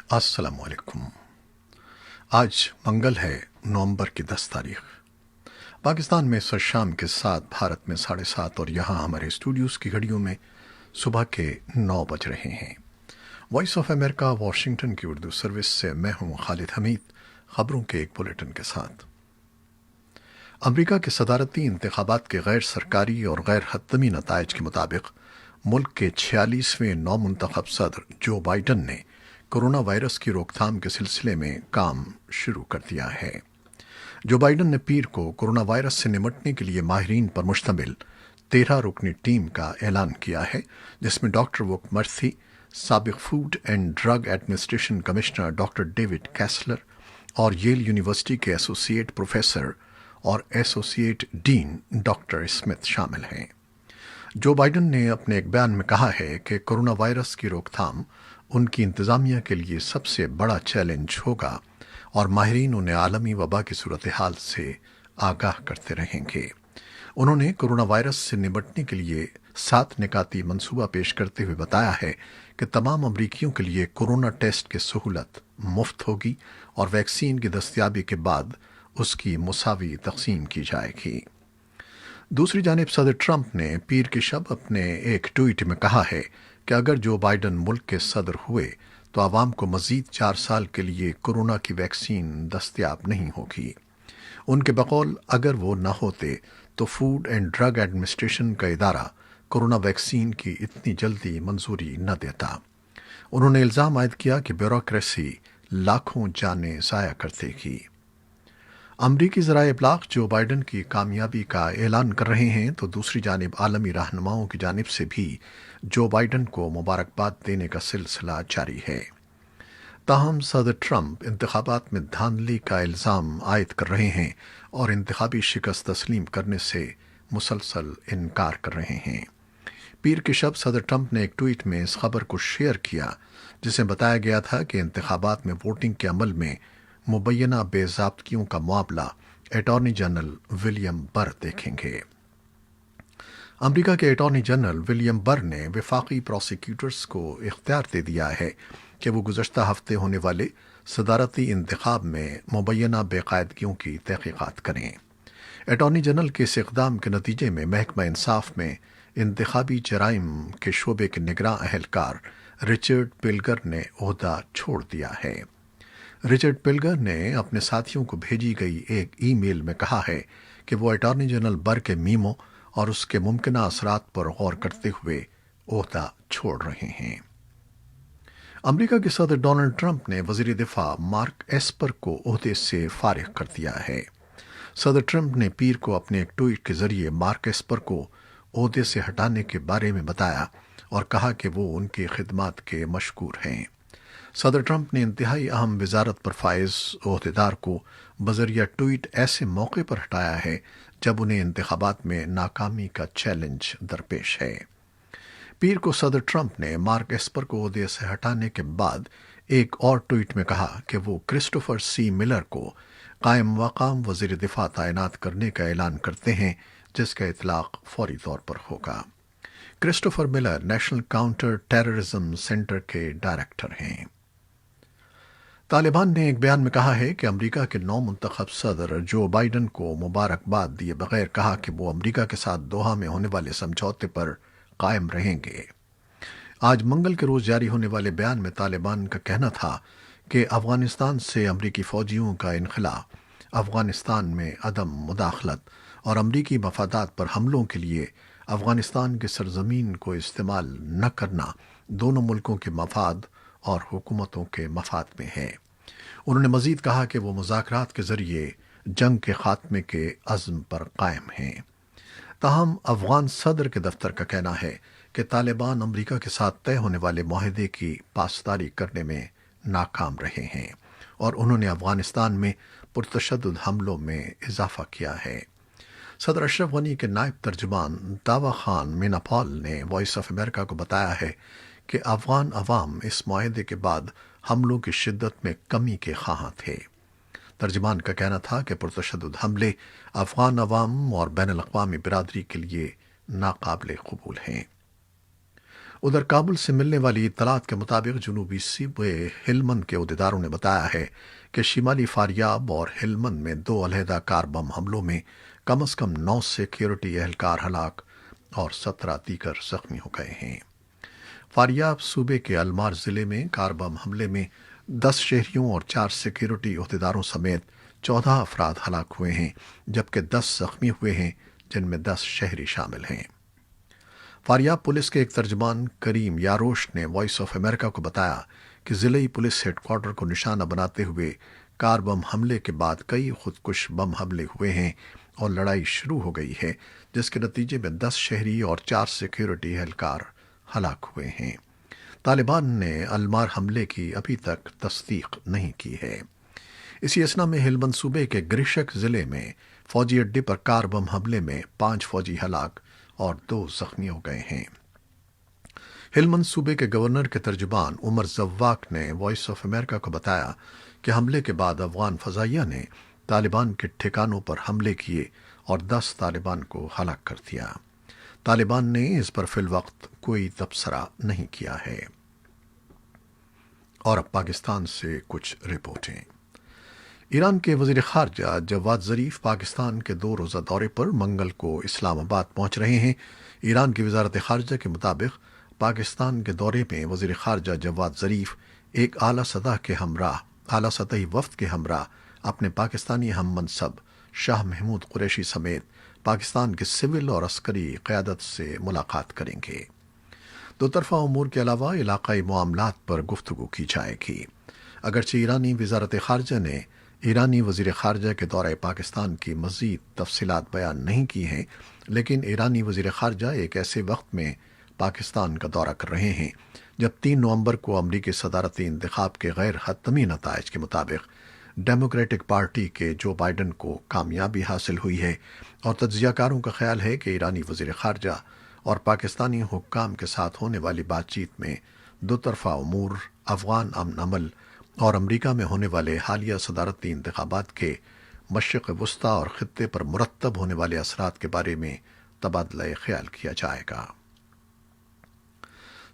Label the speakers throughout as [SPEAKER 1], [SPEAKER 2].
[SPEAKER 1] السلام علیکم۔ آج منگل ہے، نومبر کی 10 تاریخ۔ پاکستان میں اس وقت شام کے 7، بھارت میں 7:30 اور یہاں ہمارے اسٹوڈیوز کی گھڑیوں میں صبح کے 9 بج رہے ہیں۔ وائس آف امریکہ واشنگٹن کی اردو سروس سے میں ہوں خالد حمید، خبروں کے ایک بلیٹن کے ساتھ۔ امریکہ کے صدارتی انتخابات کے غیر سرکاری اور غیر حتمی نتائج کے مطابق ملک کے 46ویں نو منتخب صدر جو بائیڈن نے کورونا وائرس کی روک تھام کے سلسلے میں کام شروع کر دیا ہے۔ جو بائیڈن نے پیر کو کورونا وائرس سے نمٹنے کے لیے ماہرین پر مشتمل 13 رکنی ٹیم کا اعلان کیا ہے، جس میں ڈاکٹر وک مرتھی، سابق food and drug administration commissioner doctor David Kessler اور ییل یونیورسٹی کے ایسوسی ایٹ پروفیسر اور ایسوسی ایٹ ڈین ڈاکٹر اسمتھ شامل ہیں۔ جو بائیڈن نے اپنے ایک بیان میں کہا ہے کہ کورونا وائرس کی روک تھام ان کی انتظامیہ کے لیے سب سے بڑا چیلنج ہوگا اور ماہرین انہیں عالمی وبا کی صورتحال سے آگاہ کرتے رہیں گے۔ انہوں نے کورونا وائرس سے نمٹنے کے لیے 7 نکاتی منصوبہ پیش کرتے ہوئے بتایا ہے کہ تمام امریکیوں کے لیے کورونا ٹیسٹ کی سہولت مفت ہوگی اور ویکسین کی دستیابی کے بعد اس کی مساوی تقسیم کی جائے گی۔ دوسری جانب صدر ٹرمپ نے پیر کی شب اپنے ایک ٹویٹ میں کہا ہے کہ اگر جو بائیڈن ملک کے صدر ہوئے تو عوام کو مزید 4 سال کے لیے کورونا کی ویکسین دستیاب نہیں ہوگی۔ ان کے بقول اگر وہ نہ ہوتے تو فوڈ اینڈ ڈرگ ایڈمنسٹریشن کا ادارہ کورونا ویکسین کی اتنی جلدی منظوری نہ دیتا۔ انہوں نے الزام عائد کیا کہ بیوروکریسی لاکھوں جانیں ضائع کرتے گی۔ امریکی ذرائع ابلاغ جو بائیڈن کی کامیابی کا اعلان کر رہے ہیں تو دوسری جانب عالمی رہنماؤں کی جانب سے بھی جو بائیڈن کو مبارکباد دینے کا سلسلہ جاری ہے۔ تاہم صدر ٹرمپ انتخابات میں دھاندلی کا الزام عائد کر رہے ہیں اور انتخابی شکست تسلیم کرنے سے مسلسل انکار کر رہے ہیں۔ پیر کی شب صدر ٹرمپ نے ایک ٹویٹ میں اس خبر کو شیئر کیا جسے بتایا گیا تھا کہ انتخابات میں ووٹنگ کے عمل میں مبینہ بے ضابطگیوں کا معاملہ اٹارنی جنرل ولیم بر دیکھیں گے۔ امریکہ کے اٹارنی جنرل ولیم بر نے وفاقی پروسیکیوٹرز کو اختیار دے دیا ہے کہ وہ گزشتہ ہفتے ہونے والے صدارتی انتخاب میں مبینہ بے قاعدگیوں کی تحقیقات کریں۔ اٹارنی جنرل کے اس اقدام کے نتیجے میں محکمہ انصاف میں انتخابی جرائم کے شعبے کے نگراں اہلکار رچرڈ پلگر نے عہدہ چھوڑ دیا ہے۔ رچرڈ پلگر نے اپنے ساتھیوں کو بھیجی گئی ایک ای میل میں کہا ہے کہ وہ اٹارنی جنرل بر کے میمو اور اس کے ممکنہ اثرات پر غور کرتے ہوئے عہدہ چھوڑ رہے ہیں۔ امریکہ کے صدر ڈونلڈ ٹرمپ نے وزیر دفاع مارک ایسپر کو عہدے سے فارغ کر دیا ہے۔ صدر ٹرمپ نے پیر کو اپنے ایک ٹویٹ کے ذریعے مارک ایسپر کو عہدے سے ہٹانے کے بارے میں بتایا اور کہا کہ وہ ان کی خدمات کے مشکور ہیں۔ صدر ٹرمپ نے انتہائی اہم وزارت پر فائز عہدیدار کو بذریعہ ٹویٹ ایسے موقع پر ہٹایا ہے جب انہیں انتخابات میں ناکامی کا چیلنج درپیش ہے۔ پیر کو صدر ٹرمپ نے مارک ایسپر کو عہدے سے ہٹانے کے بعد ایک اور ٹویٹ میں کہا کہ وہ کرسٹوفر سی ملر کو قائم مقام وزیر دفاع تعینات کرنے کا اعلان کرتے ہیں، جس کا اطلاق فوری طور پر ہوگا۔ Christopher Miller national counter terrorism centre کے ڈائریکٹر ہیں۔ طالبان نے ایک بیان میں کہا ہے کہ امریکہ کے نو منتخب صدر جو بائیڈن کو مبارکباد دیے بغیر کہا کہ وہ امریکہ کے ساتھ دوحہ میں ہونے والے سمجھوتے پر قائم رہیں گے۔ آج منگل کے روز جاری ہونے والے بیان میں طالبان کا کہنا تھا کہ افغانستان سے امریکی فوجیوں کا انخلاء، افغانستان میں عدم مداخلت اور امریکی مفادات پر حملوں کے لیے افغانستان کی سرزمین کو استعمال نہ کرنا دونوں ملکوں کے مفاد اور حکومتوں کے مفاد میں ہے۔ انہوں نے مزید کہا کہ وہ مذاکرات کے ذریعے جنگ کے خاتمے کے عزم پر قائم ہیں۔ تاہم افغان صدر کے دفتر کا کہنا ہے کہ طالبان امریکہ کے ساتھ طے ہونے والے معاہدے کی پاسداری کرنے میں ناکام رہے ہیں اور انہوں نے افغانستان میں پرتشدد حملوں میں اضافہ کیا ہے۔ صدر اشرف غنی کے نائب ترجمان داوا خان میناپال نے وائس آف امریکہ کو بتایا ہے کہ افغان عوام اس معاہدے کے بعد حملوں کی شدت میں کمی کے خواہاں تھے۔ ترجمان کا کہنا تھا کہ پرتشدد حملے افغان عوام اور بین الاقوامی برادری کے لیے ناقابل قبول ہیں۔ ادھر کابل سے ملنے والی اطلاعات کے مطابق جنوبی صوبے ہلمند کے عہدیداروں نے بتایا ہے کہ شمالی فاریاب اور ہلمند میں 2 علیحدہ کار بم حملوں میں کم از کم 9 سیکیورٹی اہلکار ہلاک اور 17 دیگر زخمی ہو گئے ہیں۔ فاریاب صوبے کے المار ضلع میں کار بم حملے میں 10 شہریوں اور 4 سیکیورٹی عہدیداروں سمیت 14 افراد ہلاک ہوئے ہیں، جبکہ 10 زخمی ہوئے ہیں، جن میں 10 شہری شامل ہیں۔ فاریاب پولیس کے ایک ترجمان کریم یاروش نے وائس آف امریکہ کو بتایا کہ ضلعی پولیس ہیڈ کوارٹر کو نشانہ بناتے ہوئے کار بم حملے کے بعد کئی خودکش بم حملے ہوئے ہیں اور لڑائی شروع ہو گئی ہے، جس کے نتیجے میں 10 شہری اور 4 سیکیورٹی اہلکار ہلاک ہوئے ہیں۔ طالبان نے المار حملے کی ابھی تک تصدیق نہیں کی ہے۔ اسی اثنا میں ہلمند صوبے کے گریشک ضلع میں فوجی اڈے پر کار بم حملے میں 5 فوجی ہلاک اور 2 زخمی ہو گئے ہیں۔ ہلمند صوبے کے گورنر کے ترجمان عمر زواق نے وائس آف امریکہ کو بتایا کہ حملے کے بعد افغان فضائیہ نے طالبان کے ٹھکانوں پر حملے کیے اور 10 طالبان کو ہلاک کر دیا۔ طالبان نے اس پر فی الوقت کوئی تبصرہ نہیں کیا ہے۔ اور اب پاکستان سے کچھ رپورٹیں۔ ایران کے وزیر خارجہ جواد ظریف پاکستان کے 2 روزہ دورے پر منگل کو اسلام آباد پہنچ رہے ہیں۔ ایران کی وزارت خارجہ کے مطابق پاکستان کے دورے میں وزیر خارجہ جواد ظریف ایک اعلیٰ سطحی وفد کے ہمراہ اپنے پاکستانی ہم منصب شاہ محمود قریشی سمیت پاکستان کے سول اور عسکری قیادت سے ملاقات کریں گے۔ دو طرفہ امور کے علاوہ علاقائی معاملات پر گفتگو کی جائے گی۔ اگرچہ ایرانی وزارت خارجہ نے ایرانی وزیر خارجہ کے دورہ پاکستان کی مزید تفصیلات بیان نہیں کی ہیں، لیکن ایرانی وزیر خارجہ ایک ایسے وقت میں پاکستان کا دورہ کر رہے ہیں جب 3 نومبر کو امریکی صدارتی انتخاب کے غیر حتمی نتائج کے مطابق ڈیموکریٹک پارٹی کے جو بائیڈن کو کامیابی حاصل ہوئی ہے، اور تجزیہ کاروں کا خیال ہے کہ ایرانی وزیر خارجہ اور پاکستانی حکام کے ساتھ ہونے والی بات چیت میں دو طرفہ امور، افغان امن عمل اور امریکہ میں ہونے والے حالیہ صدارتی انتخابات کے مشرق وسطی اور خطے پر مرتب ہونے والے اثرات کے بارے میں تبادلہ خیال کیا جائے گا۔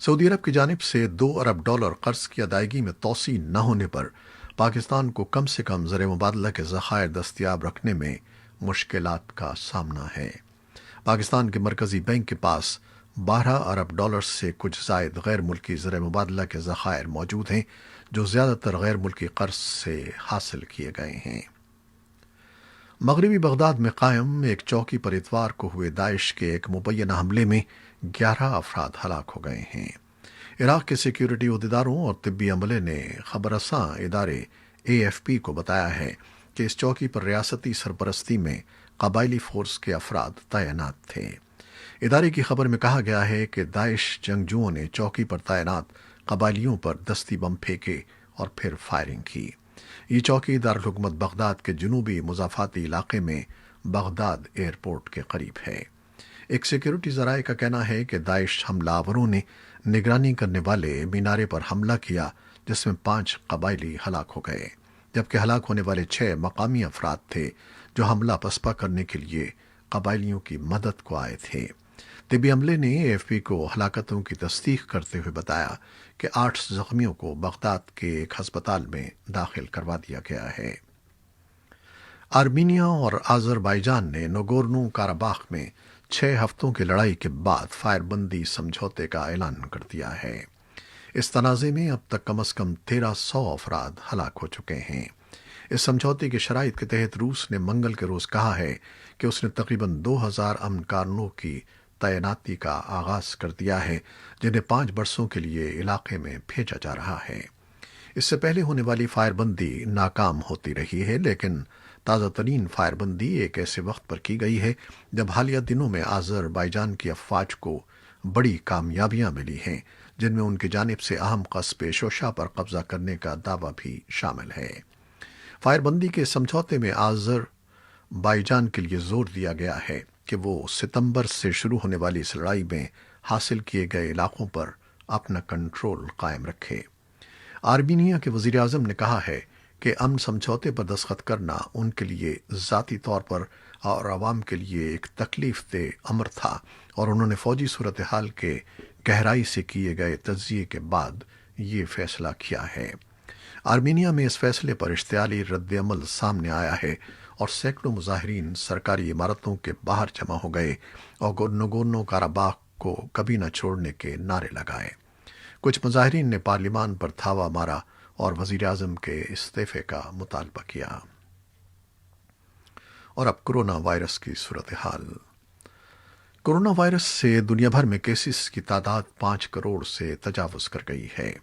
[SPEAKER 1] سعودی عرب کی جانب سے $2 ارب قرض کی ادائیگی میں توسیع نہ ہونے پر پاکستان کو کم سے کم زر مبادلہ کے ذخائر دستیاب رکھنے میں مشکلات کا سامنا ہے۔ پاکستان کے مرکزی بینک کے پاس $12 ارب سے کچھ زائد غیر ملکی زر مبادلہ کے ذخائر موجود ہیں، جو زیادہ تر غیر ملکی قرض سے حاصل کیے گئے ہیں۔ مغربی بغداد میں قائم ایک چوکی پر اتوار کو ہوئے داعش کے ایک مبینہ حملے میں 11 افراد ہلاک ہو گئے ہیں۔ عراق کے سیکیورٹی عہدیداروں اور طبی عملے نے خبر رساں ادارے AFP کو بتایا ہے کہ اس چوکی پر ریاستی سرپرستی میں قبائلی فورس کے افراد تعینات تھے۔ ادارے کی خبر میں کہا گیا ہے کہ داعش جنگجوؤں نے چوکی پر تعینات قبائلیوں پر دستی بم پھینکے اور پھر فائرنگ کی۔ یہ چوکی دارالحکومت بغداد کے جنوبی مضافاتی علاقے میں بغداد ایئرپورٹ کے قریب ہے۔ ایک سیکیورٹی ذرائع کا کہنا ہے کہ داعش حملہ آوروں نے نگرانی کرنے والے مینارے پر حملہ کیا، جس میں 5 قبائلی ہلاک ہو گئے، جبکہ ہلاک ہونے والے 6 مقامی افراد تھے جو حملہ پسپا کرنے کے لیے قبائلیوں کی مدد کو آئے تھے۔ طبی عملے نے AFP کو ہلاکتوں کی تصدیق کرتے ہوئے بتایا کہ 8 زخمیوں کو بغداد کے ایک ہسپتال میں داخل کروا دیا گیا ہے۔ آرمینیا اور آذربائیجان نے نگورنو کاراباخ میں 6 ہفتوں کی لڑائی کے بعد فائر بندی سمجھوتے کا اعلان کر دیا ہے۔ اس تنازع میں اب تک کم از کم 1300 افراد ہلاک ہو چکے ہیں۔ اس سمجھوتے کی شرائط کے تحت روس نے منگل کے روز کہا ہے کہ اس نے تقریباً 2000 امن کارنوں کی تعیناتی کا آغاز کر دیا ہے، جنہیں 5 برسوں کے لیے علاقے میں بھیجا جا رہا ہے۔ اس سے پہلے ہونے والی فائر بندی ناکام ہوتی رہی ہے، لیکن تازہ ترین فائر بندی ایک ایسے وقت پر کی گئی ہے جب حالیہ دنوں میں آذربائیجان کی افواج کو بڑی کامیابیاں ملی ہیں، جن میں ان کی جانب سے اہم قصبے شوشا پر قبضہ کرنے کا دعویٰ بھی شامل ہے۔ فائر بندی کے سمجھوتے میں آذربائیجان کے لیے زور دیا گیا ہے کہ وہ ستمبر سے شروع ہونے والی اس لڑائی میں حاصل کیے گئے علاقوں پر اپنا کنٹرول قائم رکھے۔ آرمینیا کے وزیر اعظم نے کہا ہے کہ امن سمجھوتے پر دستخط کرنا ان کے لیے ذاتی طور پر اور عوام کے لیے ایک تکلیف دہ امر تھا، اور انہوں نے فوجی صورتحال کے گہرائی سے کیے گئے تجزیے کے بعد یہ فیصلہ کیا ہے۔ آرمینیا میں اس فیصلے پر اشتعالی رد عمل سامنے آیا ہے اور سینکڑوں مظاہرین سرکاری عمارتوں کے باہر جمع ہو گئے اور نگورنو کاراباخ کو کبھی نہ چھوڑنے کے نعرے لگائے۔ کچھ مظاہرین نے پارلیمان پر دھاوا مارا اور وزیر اعظم کے استعفے کا مطالبہ کیا۔ اور اب کورونا وائرس کی صورتحال۔ کورونا وائرس سے دنیا بھر میں کیسز کی تعداد 5 کروڑ سے تجاوز کر گئی ہے۔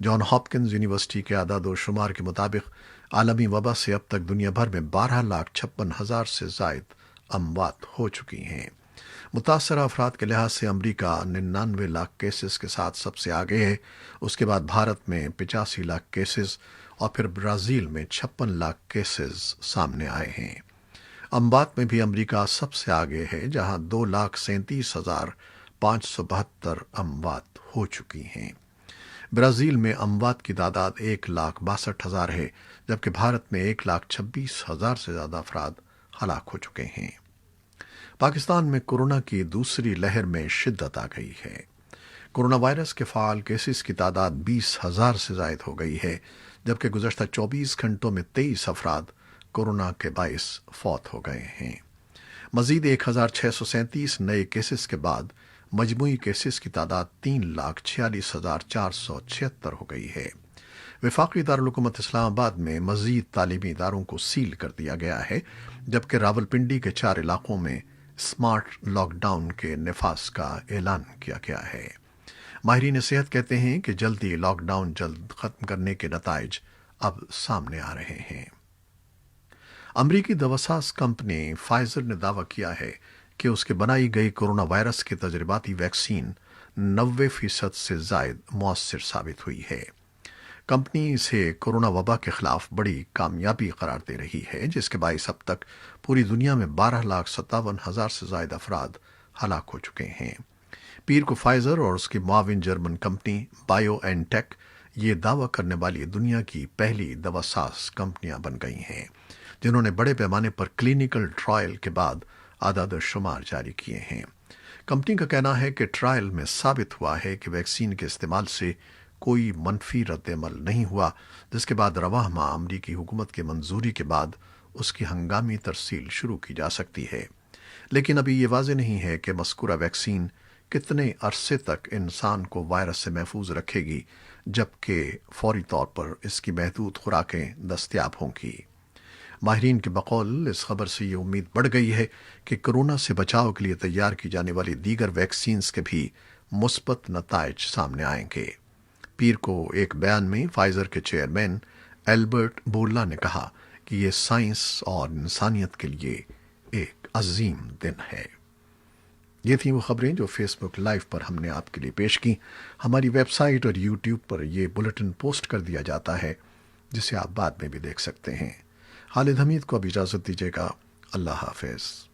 [SPEAKER 1] جان ہاپکنز یونیورسٹی کے اعداد و شمار کے مطابق عالمی وبا سے اب تک دنیا بھر میں 12,56,000 سے زائد اموات ہو چکی ہیں۔ متاثرہ افراد کے لحاظ سے امریکہ 99 لاکھ کیسز کے ساتھ سب سے آگے ہے، اس کے بعد بھارت میں 85 لاکھ کیسز اور پھر برازیل میں 56 لاکھ کیسز سامنے آئے ہیں۔ اموات میں بھی امریکہ سب سے آگے ہے، جہاں 2,37,572 اموات ہو چکی ہیں۔ برازیل میں اموات کی تعداد 1,62,000 ہے، جبکہ بھارت میں 1,26,000 سے زیادہ افراد ہلاک ہو چکے ہیں۔ پاکستان میں کورونا کی دوسری لہر میں شدت آ گئی ہے۔ کورونا وائرس کے فعال کیسز کی تعداد 20,000 سے زائد ہو گئی ہے، جبکہ گزشتہ 24 گھنٹوں میں 23 افراد کورونا کے باعث فوت ہو گئے ہیں۔ مزید 1,637 نئے کیسز کے بعد مجموعی کیسز کی تعداد 3,46,476 ہو گئی ہے۔ وفاقی دارالحکومت اسلام آباد میں مزید تعلیمی اداروں کو سیل کر دیا گیا ہے، جبکہ راولپنڈی کے 4 علاقوں میں اسمارٹ لاک ڈاؤن کے نفاذ کا اعلان کیا گیا ہے۔ ماہرین صحت کہتے ہیں کہ جلدی لاک ڈاؤن جلد ختم کرنے کے نتائج اب سامنے آ رہے ہیں۔ امریکی دواساز کمپنی فائزر نے دعویٰ کیا ہے کہ اس کے بنائی گئی کورونا وائرس کی تجرباتی ویکسین 90% سے زائد مؤثر ثابت ہوئی ہے۔ کمپنی اسے کورونا وبا کے خلاف بڑی کامیابی قرار دے رہی ہے، جس کے باعث اب تک پوری دنیا میں 12,57,000 سے زائد افراد ہلاک ہو چکے ہیں۔ پیر کو فائزر اور اس کی معاون جرمن کمپنی بایو این ٹیک یہ دعویٰ کرنے والی دنیا کی پہلی دواساز کمپنیاں بن گئی ہیں، جنہوں نے بڑے پیمانے پر کلینکل ٹرائل کے بعد اعداد و شمار جاری کیے ہیں۔ کمپنی کا کہنا ہے کہ ٹرائل میں ثابت ہوا ہے کہ ویکسین کے استعمال سے کوئی منفی رد عمل نہیں ہوا، جس کے بعد رواں ماہ امریکی حکومت کی منظوری کے بعد اس کی ہنگامی ترسیل شروع کی جا سکتی ہے۔ لیکن ابھی یہ واضح نہیں ہے کہ مذکورہ ویکسین کتنے عرصے تک انسان کو وائرس سے محفوظ رکھے گی، جبکہ فوری طور پر اس کی محدود خوراکیں دستیاب ہوں گی۔ ماہرین کے بقول اس خبر سے یہ امید بڑھ گئی ہے کہ کورونا سے بچاؤ کے لیے تیار کی جانے والی دیگر ویکسینز کے بھی مثبت نتائج سامنے آئیں گے۔ پیر کو ایک بیان میں فائزر کے چیئرمین البرٹ بورلا نے کہا کہ یہ سائنس اور انسانیت کے لیے ایک عظیم دن ہے۔ یہ تھیں وہ خبریں جو فیس بک لائیو پر ہم نے آپ کے لیے پیش کی۔ ہماری ویب سائٹ اور یوٹیوب پر یہ بلیٹن پوسٹ کر دیا جاتا ہے، جسے آپ بعد میں بھی دیکھ سکتے ہیں۔ خالد حمید کو اب اجازت دیجیے گا۔ اللہ حافظ۔